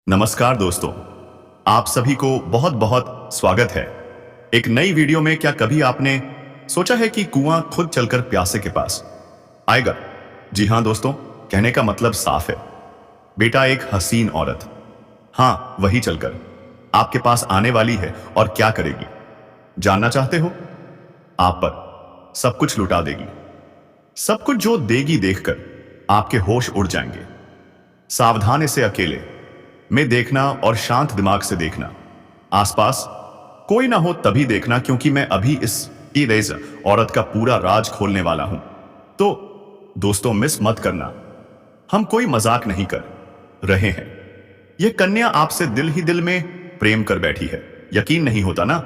नमस्कार दोस्तों, आप सभी को बहुत बहुत स्वागत है एक नई वीडियो में। क्या कभी आपने सोचा है कि कुआं खुद चलकर प्यासे के पास आएगा? जी हां दोस्तों, कहने का मतलब साफ है। बेटा, एक हसीन औरत, हाँ वही चलकर आपके पास आने वाली है और क्या करेगी जानना चाहते हो? आप पर सब कुछ लुटा देगी। सब कुछ जो देगी देखकर आपके होश उड़ जाएंगे। सावधान इसे अकेले में देखना और शांत दिमाग से देखना। आसपास कोई ना हो तभी देखना, क्योंकि मैं अभी इस इरेज औरत का पूरा राज खोलने वाला हूं। तो दोस्तों, मिस मत करना, हम कोई मजाक नहीं कर रहे हैं। यह कन्या आपसे दिल ही दिल में प्रेम कर बैठी है। यकीन नहीं होता ना?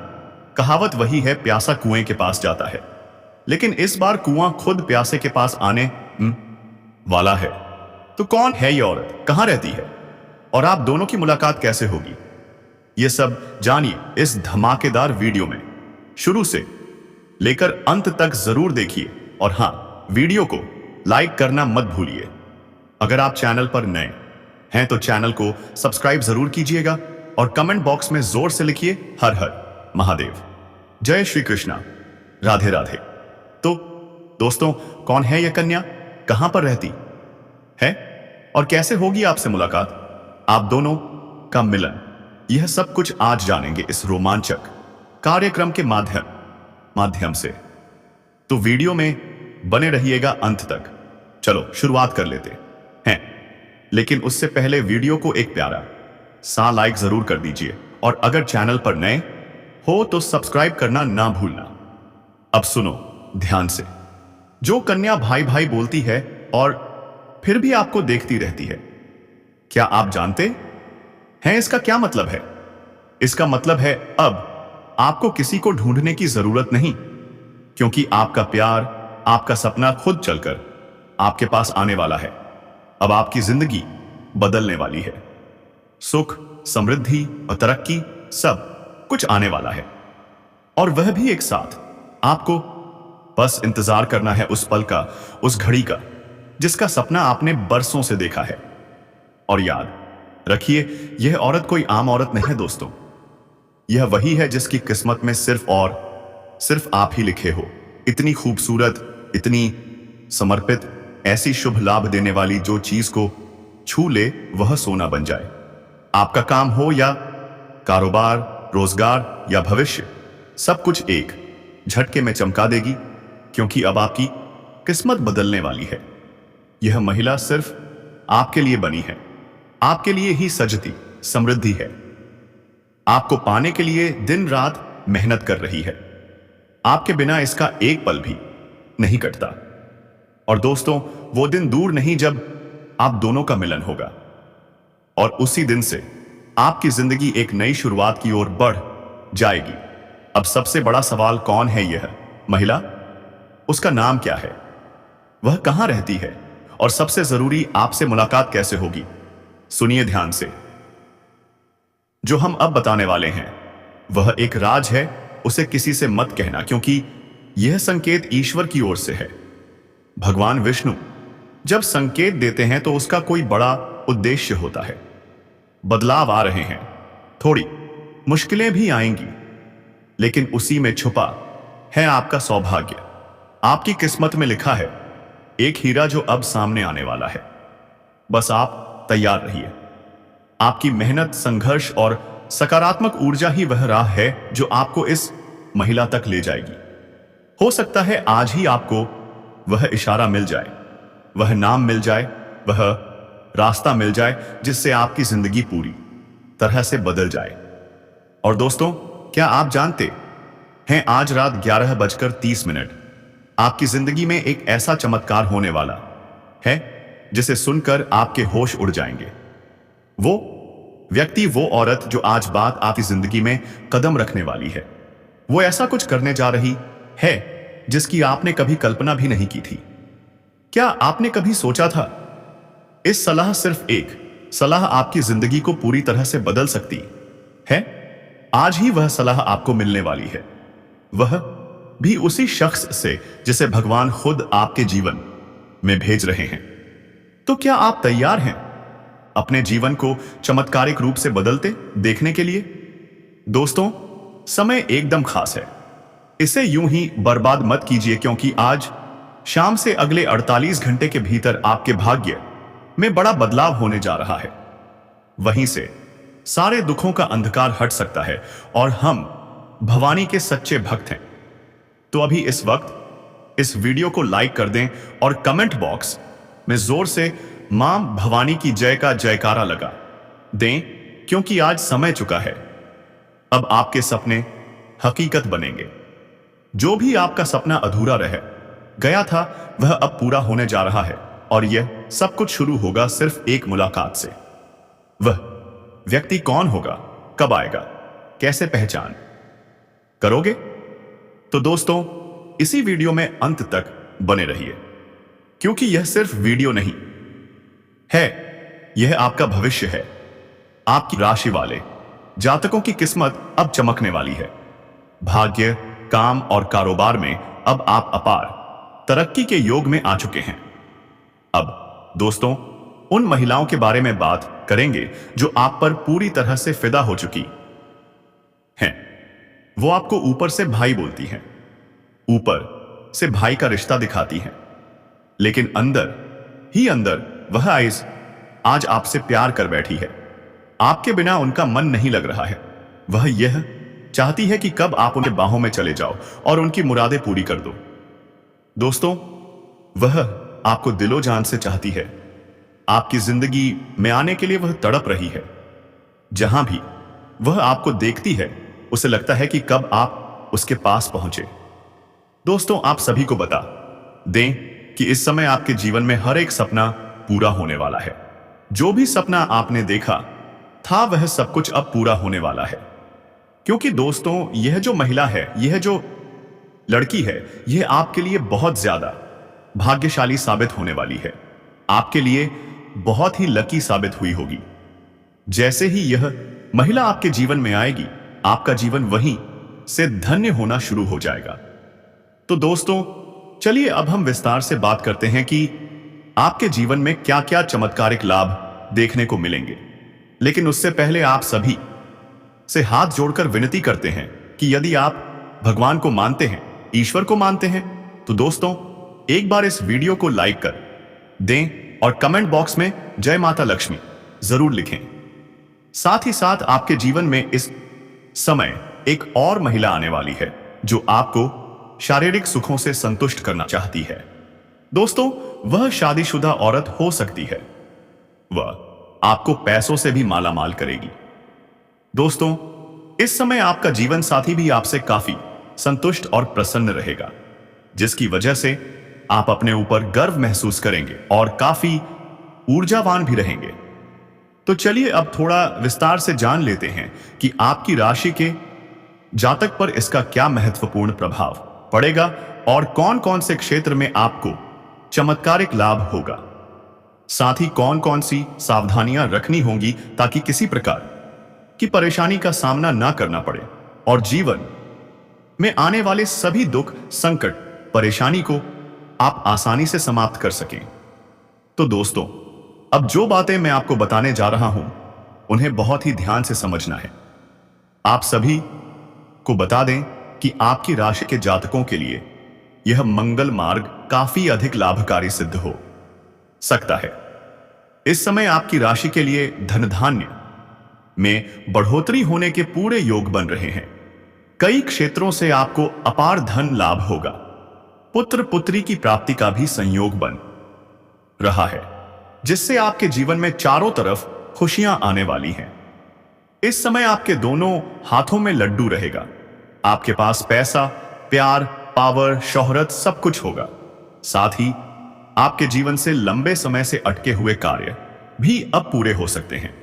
कहावत वही है, प्यासा कुएं के पास जाता है। लेकिन इस बार कुआं खुद प्यासे के पास आने वाला है। तो कौन है यह औरत, कहां रहती है और आप दोनों की मुलाकात कैसे होगी? ये सब जानिए इस धमाकेदार वीडियो में। शुरू से लेकर अंत तक जरूर देखिए और हाँ, वीडियो को लाइक करना मत भूलिए। अगर आप चैनल पर नए हैं तो चैनल को सब्सक्राइब जरूर कीजिएगा और कमेंट बॉक्स में जोर से लिखिए हर हर महादेव, जय श्री कृष्णा, राधे राधे। तो दोस्तों, कौन है यह कन्या, कहां पर रहती है और कैसे होगी आपसे मुलाकात, आप दोनों का मिलन? यह सब कुछ आज जानेंगे इस रोमांचक कार्यक्रम के माध्यम से। तो वीडियो में बने रहिएगा अंत तक। चलो शुरुआत कर लेते हैं, लेकिन उससे पहले वीडियो को एक प्यारा सा लाइक जरूर कर दीजिए और अगर चैनल पर नए हो तो सब्सक्राइब करना ना भूलना। अब सुनो ध्यान से। जो कन्या भाई भाई बोलती है और फिर भी आपको देखती रहती है, क्या आप जानते हैं इसका क्या मतलब है? इसका मतलब है अब आपको किसी को ढूंढने की जरूरत नहीं, क्योंकि आपका प्यार, आपका सपना खुद चलकर आपके पास आने वाला है। अब आपकी जिंदगी बदलने वाली है। सुख, समृद्धि और तरक्की सब कुछ आने वाला है, और वह भी एक साथ। आपको बस इंतजार करना है उस पल का, उस घड़ी का जिसका सपना आपने बरसों से देखा है। और याद रखिए, यह औरत कोई आम औरत नहीं है दोस्तों। यह वही है जिसकी किस्मत में सिर्फ और सिर्फ आप ही लिखे हो। इतनी खूबसूरत, इतनी समर्पित, ऐसी शुभ लाभ देने वाली, जो चीज को छू ले वह सोना बन जाए। आपका काम हो या कारोबार, रोजगार या भविष्य, सब कुछ एक झटके में चमका देगी, क्योंकि अब आपकी किस्मत बदलने वाली है। यह महिला सिर्फ आपके लिए बनी है, आपके लिए ही सजती समृद्धि है। आपको पाने के लिए दिन रात मेहनत कर रही है। आपके बिना इसका एक पल भी नहीं कटता। और दोस्तों, वो दिन दूर नहीं जब आप दोनों का मिलन होगा, और उसी दिन से आपकी जिंदगी एक नई शुरुआत की ओर बढ़ जाएगी। अब सबसे बड़ा सवाल, कौन है यह महिला? उसका नाम क्या है? वह कहां रहती है? और सबसे जरूरी, आपसे मुलाकात कैसे होगी? सुनिए ध्यान से। जो हम अब बताने वाले हैं वह एक राज है। उसे किसी से मत कहना, क्योंकि यह संकेत ईश्वर की ओर से है। भगवान विष्णु जब संकेत देते हैं तो उसका कोई बड़ा उद्देश्य होता है। बदलाव आ रहे हैं, थोड़ी मुश्किलें भी आएंगी, लेकिन उसी में छुपा है आपका सौभाग्य। आपकी किस्मत में लिखा है एक हीरा जो अब सामने आने वाला है। बस आप तैयार रहिए। आपकी मेहनत, संघर्ष और सकारात्मक ऊर्जा ही वह राह है जो आपको इस महिला तक ले जाएगी। हो सकता है आज ही आपको वह इशारा मिल जाए, वह नाम मिल जाए, वह रास्ता मिल जाए जिससे आपकी जिंदगी पूरी तरह से बदल जाए। और दोस्तों, क्या आप जानते हैं आज रात 11:30 आपकी जिंदगी में एक ऐसा चमत्कार होने वाला है जिसे सुनकर आपके होश उड़ जाएंगे। वो व्यक्ति, वो औरत जो आज बात आपकी जिंदगी में कदम रखने वाली है, वो ऐसा कुछ करने जा रही है जिसकी आपने कभी कल्पना भी नहीं की थी। क्या आपने कभी सोचा था इस सलाह, सिर्फ एक सलाह आपकी जिंदगी को पूरी तरह से बदल सकती है? आज ही वह सलाह आपको मिलने वाली है, वह भी उसी शख्स से जिसे भगवान खुद आपके जीवन में भेज रहे हैं। तो क्या आप तैयार हैं अपने जीवन को चमत्कारिक रूप से बदलते देखने के लिए? दोस्तों, समय एकदम खास है। इसे यूं ही बर्बाद मत कीजिए, क्योंकि आज शाम से अगले 48 घंटे के भीतर आपके भाग्य में बड़ा बदलाव होने जा रहा है। वहीं से सारे दुखों का अंधकार हट सकता है और हम भवानी के सच्चे भक्त हैं। तो अभी इस वक्त इस वीडियो को लाइक कर दें और कमेंट बॉक्स में जोर से मां भवानी की जय का जयकारा लगा दें, क्योंकि आज समय चुका है। अब आपके सपने हकीकत बनेंगे। जो भी आपका सपना अधूरा रह गया था, वह अब पूरा होने जा रहा है, और यह सब कुछ शुरू होगा सिर्फ एक मुलाकात से। वह व्यक्ति कौन होगा, कब आएगा, कैसे पहचान करोगे? तो दोस्तों, इसी वीडियो में अंत तक बने रहिए, क्योंकि यह सिर्फ वीडियो नहीं है, यह आपका भविष्य है। आपकी राशि वाले जातकों की किस्मत अब चमकने वाली है। भाग्य, काम और कारोबार में अब आप अपार तरक्की के योग में आ चुके हैं। अब दोस्तों, उन महिलाओं के बारे में बात करेंगे जो आप पर पूरी तरह से फिदा हो चुकी हैं। वो आपको ऊपर से भाई बोलती हैं, ऊपर से भाई का रिश्ता दिखाती हैं, लेकिन अंदर ही अंदर वह आज आपसे प्यार कर बैठी है। आपके बिना उनका मन नहीं लग रहा है। वह यह चाहती है कि कब आप उनके बाहों में चले जाओ और उनकी मुरादें पूरी कर दो। दोस्तों, वह आपको दिलो जान से चाहती है। आपकी जिंदगी में आने के लिए वह तड़प रही है। जहां भी वह आपको देखती है, उसे लगता है कि कब आप उसके पास पहुंचे। दोस्तों, आप सभी को बता दें कि इस समय आपके जीवन में हर एक सपना पूरा होने वाला है। जो भी सपना आपने देखा था, वह सब कुछ अब पूरा होने वाला है। क्योंकि दोस्तों, यह जो महिला है, यह जो लड़की है, यह आपके लिए बहुत ज्यादा भाग्यशाली साबित होने वाली है। आपके लिए बहुत ही लकी साबित हुई होगी। जैसे ही यह महिला आपके जीवन में आएगी, आपका जीवन वहीं से धन्य होना शुरू हो जाएगा। तो दोस्तों, चलिए अब हम विस्तार से बात करते हैं कि आपके जीवन में क्या क्या चमत्कारिक लाभ देखने को मिलेंगे। लेकिन उससे पहले आप सभी से हाथ जोड़कर विनती करते हैं कि यदि आप भगवान को मानते हैं, ईश्वर को मानते हैं, तो दोस्तों एक बार इस वीडियो को लाइक कर दें और कमेंट बॉक्स में जय माता लक्ष्मी जरूर लिखें। साथ ही साथ आपके जीवन में इस समय एक और महिला आने वाली है जो आपको शारीरिक सुखों से संतुष्ट करना चाहती है। दोस्तों, वह शादीशुदा औरत हो सकती है। वह आपको पैसों से भी माला माल करेगी। दोस्तों, इस समय आपका जीवन साथी भी आपसे काफी संतुष्ट और प्रसन्न रहेगा, जिसकी वजह से आप अपने ऊपर गर्व महसूस करेंगे और काफी ऊर्जावान भी रहेंगे। तो चलिए अब थोड़ा विस्तार से जान लेते हैं कि आपकी राशि के जातक पर इसका क्या महत्वपूर्ण प्रभाव पड़ेगा और कौन कौन से क्षेत्र में आपको चमत्कारिक लाभ होगा। साथ ही कौन कौन सी सावधानियां रखनी होंगी ताकि किसी प्रकार की परेशानी का सामना ना करना पड़े और जीवन में आने वाले सभी दुख, संकट, परेशानी को आप आसानी से समाप्त कर सकें। तो दोस्तों, अब जो बातें मैं आपको बताने जा रहा हूं, उन्हें बहुत ही ध्यान से समझना है। आप सभी को बता दें कि आपकी राशि के जातकों के लिए यह मंगल मार्ग काफी अधिक लाभकारी सिद्ध हो सकता है। इस समय आपकी राशि के लिए धन धान्य में बढ़ोतरी होने के पूरे योग बन रहे हैं। कई क्षेत्रों से आपको अपार धन लाभ होगा। पुत्र पुत्री की प्राप्ति का भी संयोग बन रहा है, जिससे आपके जीवन में चारों तरफ खुशियां आने वाली हैं। इस समय आपके दोनों हाथों में लड्डू रहेगा। आपके पास पैसा, प्यार, पावर, शोहरत सब कुछ होगा। साथ ही आपके जीवन से लंबे समय से अटके हुए कार्य भी अब पूरे हो सकते हैं।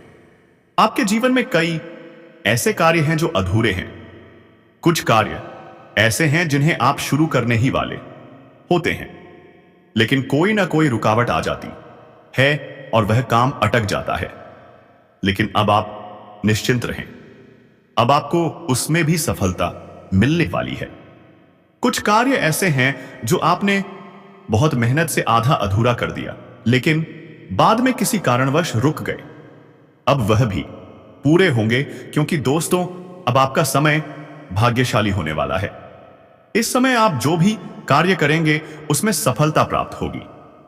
आपके जीवन में कई ऐसे कार्य हैं जो अधूरे हैं। कुछ कार्य ऐसे हैं जिन्हें आप शुरू करने ही वाले होते हैं, लेकिन कोई ना कोई रुकावट आ जाती है और वह काम अटक जाता है। लेकिन अब आप निश्चिंत रहें, अब आपको उसमें भी सफलता मिलने वाली है। कुछ कार्य ऐसे हैं जो आपने बहुत मेहनत से आधा अधूरा कर दिया, लेकिन बाद में किसी कारणवश रुक गए। अब वह भी पूरे होंगे, क्योंकि दोस्तों अब आपका समय भाग्यशाली होने वाला है। इस समय आप जो भी कार्य करेंगे उसमें सफलता प्राप्त होगी।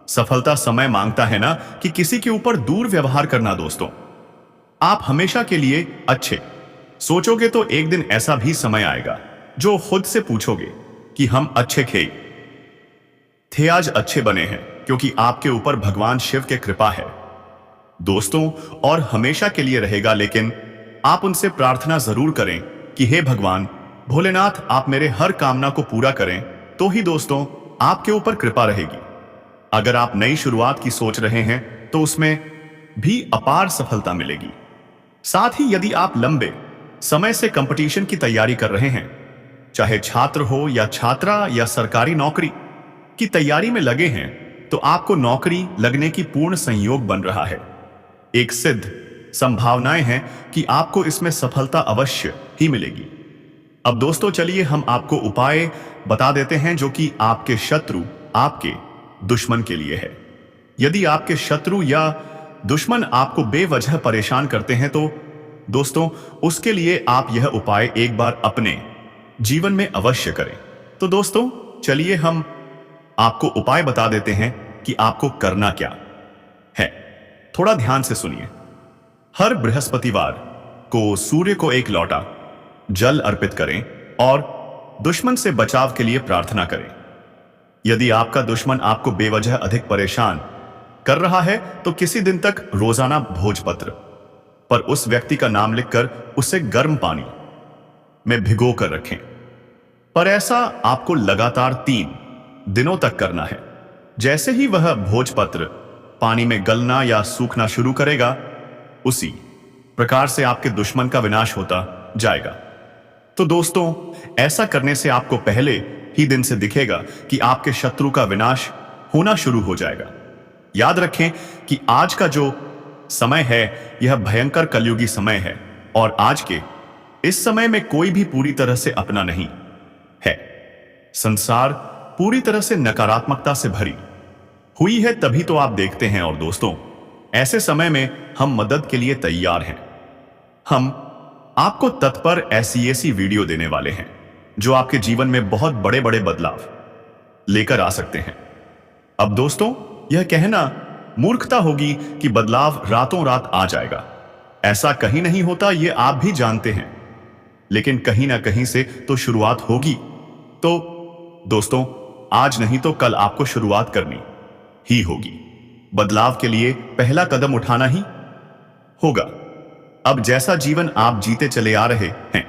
सफलता समय मांगता है ना कि किसी के ऊपर दूर व्यवहार करना। दोस्तों आप हमेशा के लिए अच्छे सोचोगे तो एक दिन ऐसा भी समय आएगा जो खुद से पूछोगे कि हम अच्छे थे आज अच्छे बने हैं, क्योंकि आपके ऊपर भगवान शिव के कृपा है दोस्तों, और हमेशा के लिए रहेगा। लेकिन आप उनसे प्रार्थना जरूर करें कि हे भगवान भोलेनाथ, आप मेरे हर कामना को पूरा करें, तो ही दोस्तों आपके ऊपर कृपा रहेगी। अगर आप नई शुरुआत की सोच रहे हैं तो उसमें भी अपार सफलता मिलेगी। साथ ही यदि आप लंबे समय से कंपटीशन की तैयारी कर रहे हैं, चाहे छात्र हो या छात्रा या सरकारी नौकरी की तैयारी में लगे हैं, तो आपको नौकरी लगने की पूर्ण संयोग बन रहा है। एक सिद्ध संभावनाएं हैं कि आपको इसमें सफलता अवश्य ही मिलेगी। अब दोस्तों चलिए हम आपको उपाय बता देते हैं जो कि आपके शत्रु, आपके दुश्मन के लिए है। यदि आपके शत्रु या दुश्मन आपको बेवजह परेशान करते हैं तो दोस्तों उसके लिए आप यह उपाय एक बार अपने जीवन में अवश्य करें। तो दोस्तों चलिए हम आपको उपाय बता देते हैं कि आपको करना क्या है। थोड़ा ध्यान से सुनिए। हर बृहस्पतिवार को सूर्य को एक लोटा जल अर्पित करें और दुश्मन से बचाव के लिए प्रार्थना करें। यदि आपका दुश्मन आपको बेवजह अधिक परेशान कर रहा है तो किसी दिन तक रोजाना भोजपत्र पर उस व्यक्ति का नाम लिखकर उसे गर्म पानी में भिगो कर रखें। पर ऐसा आपको लगातार 3 दिनों तक करना है। जैसे ही वह भोजपत्र पानी में गलना या सूखना शुरू करेगा, उसी प्रकार से आपके दुश्मन का विनाश होता जाएगा। तो दोस्तों ऐसा करने से आपको पहले ही दिन से दिखेगा कि आपके शत्रु का विनाश होना शुरू हो जाएगा। याद रखें कि आज का जो समय है यह भयंकर कलयुगी समय है, और आज के इस समय में कोई भी पूरी तरह से अपना नहीं है। संसार पूरी तरह से नकारात्मकता से भरी हुई है, तभी तो आप देखते हैं। और दोस्तों ऐसे समय में हम मदद के लिए तैयार हैं। हम आपको तत्पर ऐसी वीडियो देने वाले हैं जो आपके जीवन में बहुत बड़े बड़े बदलाव लेकर आ सकते हैं। अब दोस्तों यह कहना मूर्खता होगी कि बदलाव रातों रात आ जाएगा। ऐसा कहीं नहीं होता, ये आप भी जानते हैं। लेकिन कहीं ना कहीं से तो शुरुआत होगी। तो दोस्तों आज नहीं तो कल आपको शुरुआत करनी ही होगी। बदलाव के लिए पहला कदम उठाना ही होगा। अब जैसा जीवन आप जीते चले आ रहे हैं,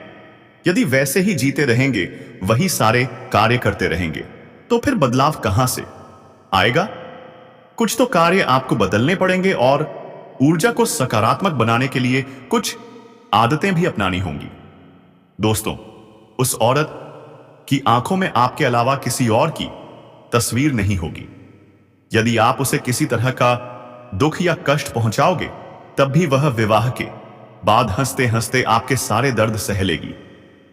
यदि वैसे ही जीते रहेंगे, वही सारे कार्य करते रहेंगे, तो फिर बदलाव कहां से आएगा? कुछ तो कार्य आपको बदलने पड़ेंगे और ऊर्जा को सकारात्मक बनाने के लिए कुछ आदतें भी अपनानी होंगी। दोस्तों उस औरत की आंखों में आपके अलावा किसी और की तस्वीर नहीं होगी। यदि आप उसे किसी तरह का दुख या कष्ट पहुंचाओगे, तब भी वह विवाह के बाद हंसते हंसते आपके सारे दर्द सह लेगी।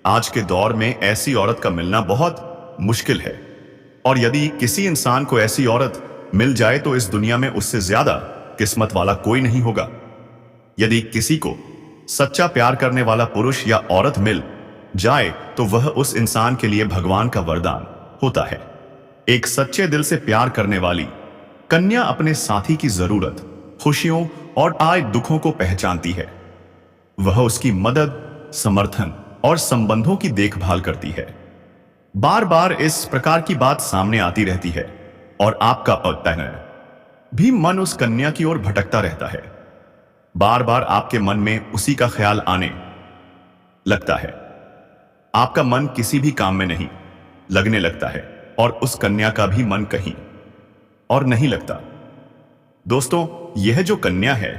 आज के दौर में ऐसी औरत का मिलना बहुत मुश्किल है, और यदि किसी इंसान को ऐसी औरत मिल जाए तो इस दुनिया में उससे ज्यादा किस्मत वाला कोई नहीं होगा। यदि किसी को सच्चा प्यार करने वाला पुरुष या औरत मिल जाए तो वह उस इंसान के लिए भगवान का वरदान होता है। एक सच्चे दिल से प्यार करने वाली कन्या अपने साथी की जरूरत, खुशियों और आए दुखों को पहचानती है। वह उसकी मदद, समर्थन और संबंधों की देखभाल करती है। बार बार इस प्रकार की बात सामने आती रहती है और आपका भी मन उस कन्या की ओर भटकता रहता है। बार बार आपके मन में उसी का ख्याल आने लगता है। आपका मन किसी भी काम में नहीं लगने लगता है और उस कन्या का भी मन कहीं और नहीं लगता। दोस्तों यह जो कन्या है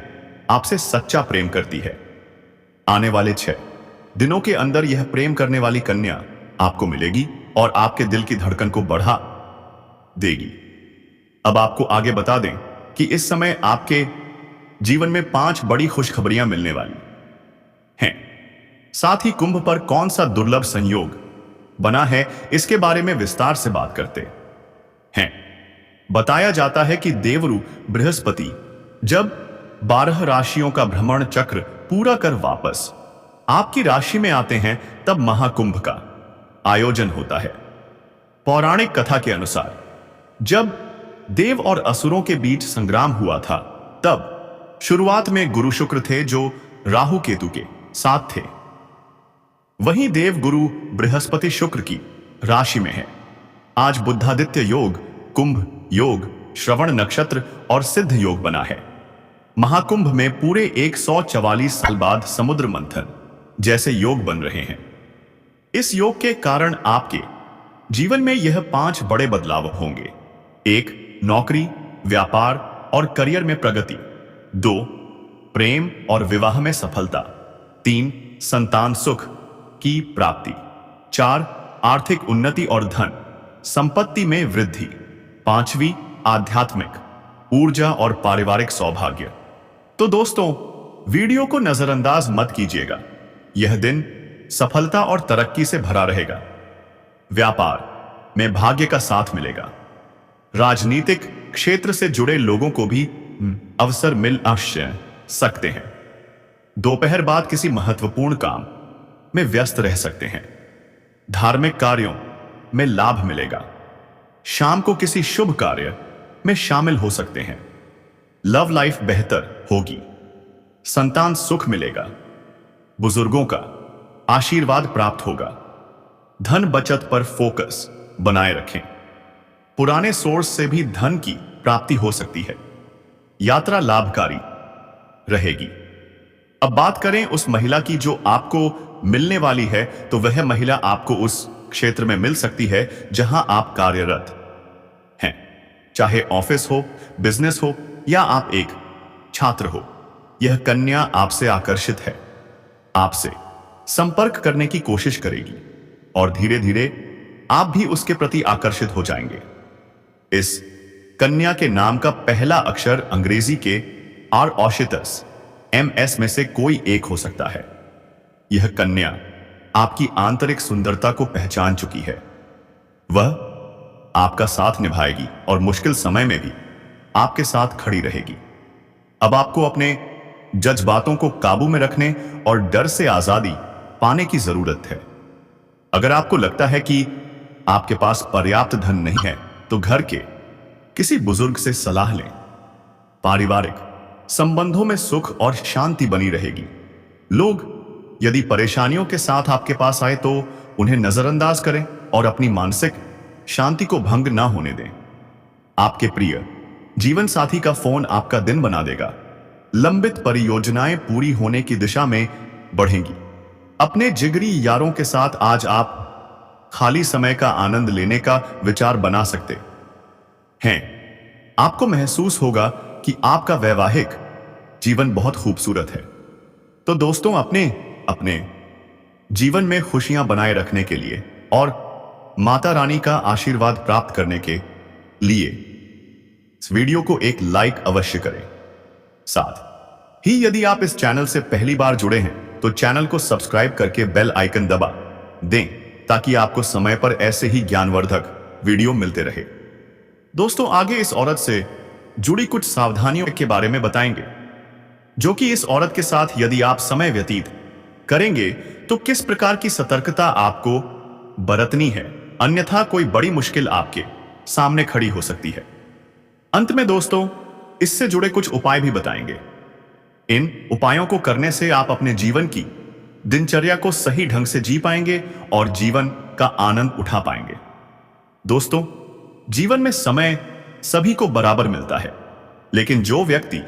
आपसे सच्चा प्रेम करती है। आने वाले 6 दिनों के अंदर यह प्रेम करने वाली कन्या आपको मिलेगी और आपके दिल की धड़कन को बढ़ा देगी। अब आपको आगे बता दें कि इस समय आपके जीवन में 5 बड़ी खुशखबरियां मिलने वाली हैं। साथ ही कुंभ पर कौन सा दुर्लभ संयोग बना है इसके बारे में विस्तार से बात करते हैं। बताया जाता है कि देवरु बृहस्पति जब 12 राशियों का भ्रमण चक्र पूरा कर वापस आपकी राशि में आते हैं, तब महाकुंभ का आयोजन होता है। पौराणिक कथा के अनुसार जब देव और असुरों के बीच संग्राम हुआ था, तब शुरुआत में गुरु शुक्र थे जो राहु केतु के साथ थे। वहीं देव गुरु बृहस्पति शुक्र की राशि में है। आज बुद्धादित्य योग, कुंभ योग, श्रवण नक्षत्र और सिद्ध योग बना है। महाकुंभ में पूरे 144 साल बाद समुद्र मंथन जैसे योग बन रहे हैं। इस योग के कारण आपके जीवन में यह 5 बड़े बदलाव होंगे। 1, नौकरी, व्यापार और करियर में प्रगति। 2, प्रेम और विवाह में सफलता। 3, संतान सुख की प्राप्ति। 4, आर्थिक उन्नति और धन संपत्ति में वृद्धि। 5वीं, आध्यात्मिक ऊर्जा और पारिवारिक सौभाग्य। तो दोस्तों, वीडियो को नजरअंदाज मत कीजिएगा। यह दिन सफलता और तरक्की से भरा रहेगा। व्यापार में भाग्य का साथ मिलेगा। राजनीतिक क्षेत्र से जुड़े लोगों को भी अवसर मिल सकते हैं। दोपहर बाद किसी महत्वपूर्ण काम में व्यस्त रह सकते हैं। धार्मिक कार्यों में लाभ मिलेगा। शाम को किसी शुभ कार्य में शामिल हो सकते हैं। लव लाइफ बेहतर होगी। संतान सुख मिलेगा। बुजुर्गों का आशीर्वाद प्राप्त होगा। धन बचत पर फोकस बनाए रखें। पुराने सोर्स से भी धन की प्राप्ति हो सकती है। यात्रा लाभकारी रहेगी। अब बात करें उस महिला की जो आपको मिलने वाली है, तो वह महिला आपको उस क्षेत्र में मिल सकती है जहां आप कार्यरत हैं। चाहे ऑफिस हो, बिजनेस हो या आप एक छात्र हो, यह कन्या आपसे आकर्षित है। आपसे संपर्क करने की कोशिश करेगी और धीरे धीरे आप भी उसके प्रति आकर्षित हो जाएंगे। इस कन्या के नाम का पहला अक्षर अंग्रेजी के आर ऑशितस MS में से कोई एक हो सकता है। यह कन्या आपकी आंतरिक सुंदरता को पहचान चुकी है। वह आपका साथ निभाएगी और मुश्किल समय में भी आपके साथ खड़ी रहेगी। अब आपको अपने जज्बातों को काबू में रखने और डर से आजादी पाने की जरूरत है। अगर आपको लगता है कि आपके पास पर्याप्त धन नहीं है, तो घर के किसी बुजुर्ग से सलाह लें। पारिवारिक संबंधों में सुख और शांति बनी रहेगी। लोग यदि परेशानियों के साथ आपके पास आए तो उन्हें नजरअंदाज करें और अपनी मानसिक शांति को भंग ना होने दें। आपके प्रिय जीवन साथी का फोन आपका दिन बना देगा। लंबित परियोजनाएं पूरी होने की दिशा में बढ़ेंगी। अपने जिगरी यारों के साथ आज आप खाली समय का आनंद लेने का विचार बना सकते हैं। आपको महसूस होगा कि आपका वैवाहिक जीवन बहुत खूबसूरत है। तो दोस्तों, अपने जीवन में खुशियां बनाए रखने के लिए और माता रानी का आशीर्वाद प्राप्त करने के लिए इस वीडियो को एक लाइक अवश्य करें। साथ ही यदि आप इस चैनल से पहली बार जुड़े हैं तो चैनल को सब्सक्राइब करके बेल आइकन दबा दें, ताकि आपको समय पर ऐसे ही ज्ञानवर्धक वीडियो मिलते रहे। दोस्तों, आगे इस औरत से जुड़ी कुछ सावधानियों के बारे में बताएंगे, जो कि इस औरत के साथ यदि आप समय व्यतीत करेंगे तो किस प्रकार की सतर्कता आपको बरतनी है, अन्यथा कोई बड़ी मुश्किल आपके सामने खड़ी हो सकती है। अंत में दोस्तों, इससे जुड़े कुछ उपाय भी बताएंगे। इन उपायों को करने से आप अपने जीवन की दिनचर्या को सही ढंग से जी पाएंगे और जीवन का आनंद उठा पाएंगे। दोस्तों, जीवन में समय सभी को बराबर मिलता है, लेकिन जो व्यक्ति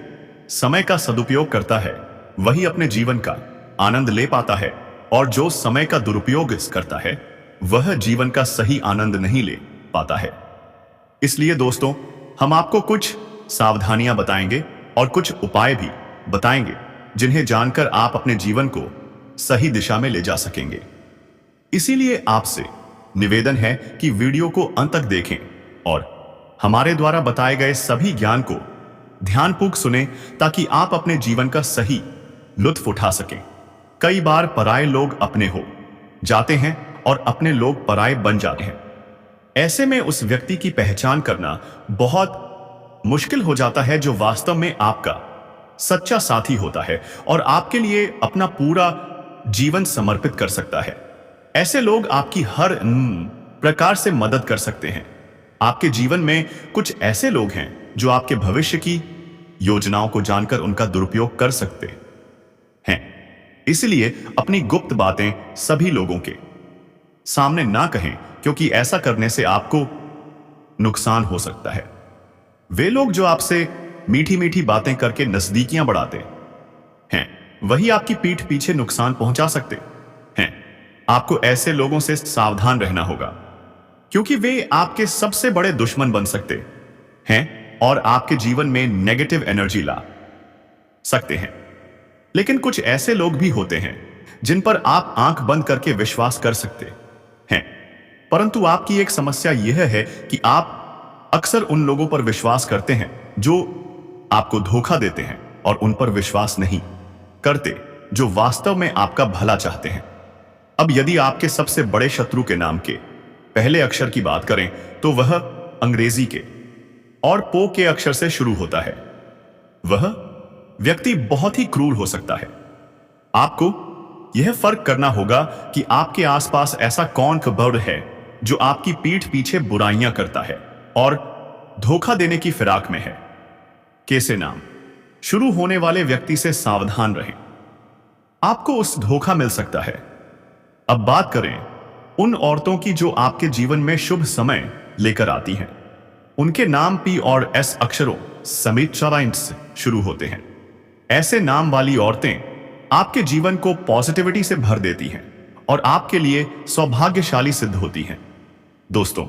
समय का सदुपयोग करता है वही अपने जीवन का आनंद ले पाता है, और जो समय का दुरुपयोग करता है वह जीवन का सही आनंद नहीं ले पाता है। इसलिए दोस्तों, हम आपको कुछ सावधानियां बताएंगे और कुछ उपाय भी बताएंगे, जिन्हें जानकर आप अपने जीवन को सही दिशा में ले जा सकेंगे। इसीलिए आपसे निवेदन है कि वीडियो को अंत तक देखें और हमारे द्वारा बताए गए सभी ज्ञान को ध्यानपूर्वक सुनें, ताकि आप अपने जीवन का सही लुत्फ उठा सकें। कई बार पराये लोग अपने हो जाते हैं और अपने लोग पराये बन जाते हैं। ऐसे में उस व्यक्ति की पहचान करना बहुत मुश्किल हो जाता है जो वास्तव में आपका सच्चा साथी होता है और आपके लिए अपना पूरा जीवन समर्पित कर सकता है। ऐसे लोग आपकी हर प्रकार से मदद कर सकते हैं। आपके जीवन में कुछ ऐसे लोग हैं जो आपके भविष्य की योजनाओं को जानकर उनका दुरुपयोग कर सकते हैं। इसलिए अपनी गुप्त बातें सभी लोगों के सामने ना कहें, क्योंकि ऐसा करने से आपको नुकसान हो सकता है। वे लोग जो आपसे मीठी मीठी बातें करके नजदीकियां बढ़ाते हैं, वही आपकी पीठ पीछे नुकसान पहुंचा सकते हैं। आपको ऐसे लोगों से सावधान रहना होगा, क्योंकि वे आपके सबसे बड़े दुश्मन बन सकते हैं और आपके जीवन में नेगेटिव एनर्जी ला सकते हैं। लेकिन कुछ ऐसे लोग भी होते हैं जिन पर आप आंख बंद करके विश्वास कर सकते हैं, परंतु आपकी एक समस्या यह है कि आप अक्सर उन लोगों पर विश्वास करते हैं जो आपको धोखा देते हैं और उन पर विश्वास नहीं करते जो वास्तव में आपका भला चाहते हैं। अब यदि आपके सबसे बड़े शत्रु के नाम के पहले अक्षर की बात करें तो वह अंग्रेजी के और पो के अक्षर से शुरू होता है। वह व्यक्ति बहुत ही क्रूर हो सकता है। आपको यह फर्क करना होगा कि आपके आसपास ऐसा कौन खबर है जो आपकी पीठ पीछे बुराइयां करता है और धोखा देने की फिराक में है। कैसे नाम शुरू होने वाले व्यक्ति से सावधान रहें, आपको उस धोखा मिल सकता है। अब बात करें उन औरतों की जो आपके जीवन में शुभ समय लेकर आती हैं। उनके नाम पी और एस अक्षरों समेत से शुरू होते हैं। ऐसे नाम वाली औरतें आपके जीवन को पॉजिटिविटी से भर देती हैं और आपके लिए सौभाग्यशाली सिद्ध होती हैं। दोस्तों,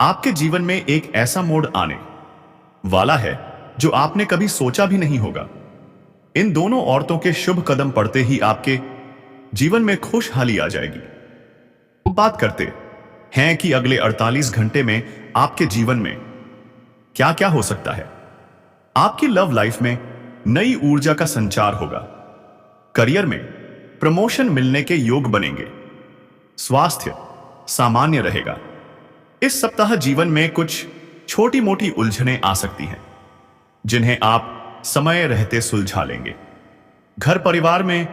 आपके जीवन में एक ऐसा मोड़ आने वाला है जो आपने कभी सोचा भी नहीं होगा। इन दोनों औरतों के शुभ कदम पड़ते ही आपके जीवन में खुशहाली आ जाएगी। बात करते हैं कि अगले 48 घंटे में आपके जीवन में क्या क्या हो सकता है। आपकी लव लाइफ में नई ऊर्जा का संचार होगा। करियर में प्रमोशन मिलने के योग बनेंगे। स्वास्थ्य सामान्य रहेगा। इस सप्ताह जीवन में कुछ छोटी मोटी उलझनें आ सकती हैं जिन्हें आप समय रहते सुलझा लेंगे। घर परिवार में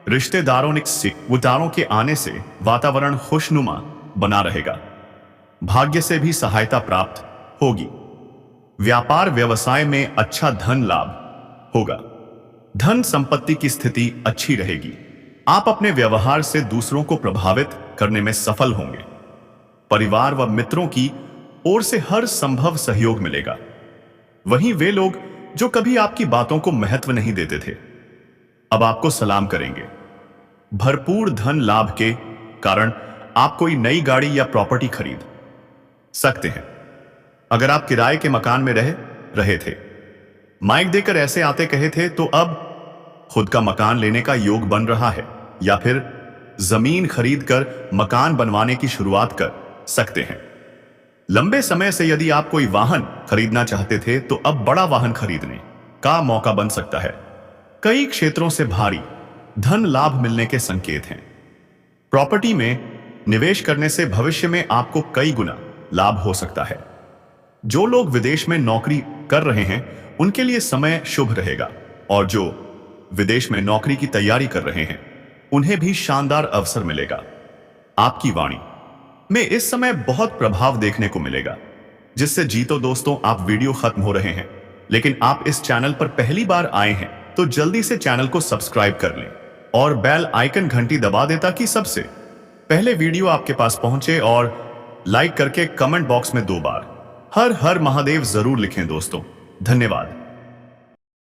रिश्तेदारों से उतारों के आने से वातावरण खुशनुमा बना रहेगा। भाग्य से भी सहायता प्राप्त होगी। व्यापार व्यवसाय में अच्छा धन लाभ होगा। धन संपत्ति की स्थिति अच्छी रहेगी। आप अपने व्यवहार से दूसरों को प्रभावित करने में सफल होंगे। परिवार व मित्रों की ओर से हर संभव सहयोग मिलेगा। वहीं वे लोग जो कभी आपकी बातों को महत्व नहीं देते थे, अब आपको सलाम करेंगे। भरपूर धन लाभ के कारण आप कोई नई गाड़ी या प्रॉपर्टी खरीद सकते हैं। अगर आप किराए के मकान में रह रहे थे, माइक देकर ऐसे आते कहे थे, तो अब खुद का मकान लेने का योग बन रहा है, या फिर जमीन खरीदकर मकान बनवाने की शुरुआत कर सकते हैं। लंबे समय से यदि आप कोई वाहन खरीदना चाहते थे, तो अब बड़ा वाहन खरीदने का मौका बन सकता है। कई क्षेत्रों से भारी धन लाभ मिलने के संकेत हैं। प्रॉपर्टी में निवेश करने से भविष्य में आपको कई गुना लाभ हो सकता है। जो लोग विदेश में नौकरी कर रहे हैं उनके लिए समय शुभ रहेगा, और जो विदेश में नौकरी की तैयारी कर रहे हैं उन्हें भी शानदार अवसर मिलेगा। आपकी वाणी में इस समय बहुत प्रभाव देखने को मिलेगा, जिससे जीतो दोस्तों, आप वीडियो खत्म हो रहे हैं, लेकिन आप इस चैनल पर पहली बार आए हैं तो जल्दी से चैनल को सब्सक्राइब कर लें और बेल आइकन घंटी दबा दें ताकि सबसे पहले वीडियो आपके पास पहुंचे, और लाइक करके कमेंट बॉक्स में 2 बार हर हर महादेव जरूर लिखें दोस्तों। धन्यवाद।